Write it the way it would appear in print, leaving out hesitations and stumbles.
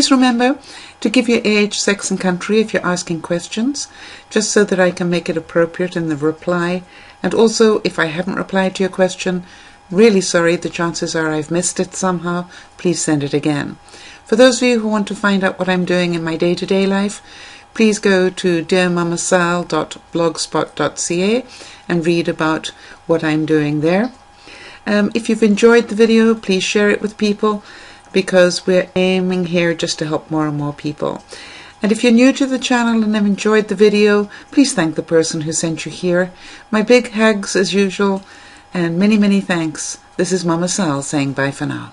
Please remember to give your age, sex and country if you're asking questions, just so that I can make it appropriate in the reply. And also, if I haven't replied to your question, really sorry, the chances are I've missed it somehow. Please send it again. For those of you who want to find out what I'm doing in my day-to-day life, please go to DearMamaSal's.blogspot.ca and read about what I'm doing there. If you've enjoyed the video, please share it with people, because we're aiming here just to help more and more people. And if you're new to the channel and have enjoyed the video, please thank the person who sent you here. My big hugs as usual, and many, many thanks. This is Mama Sal saying bye for now.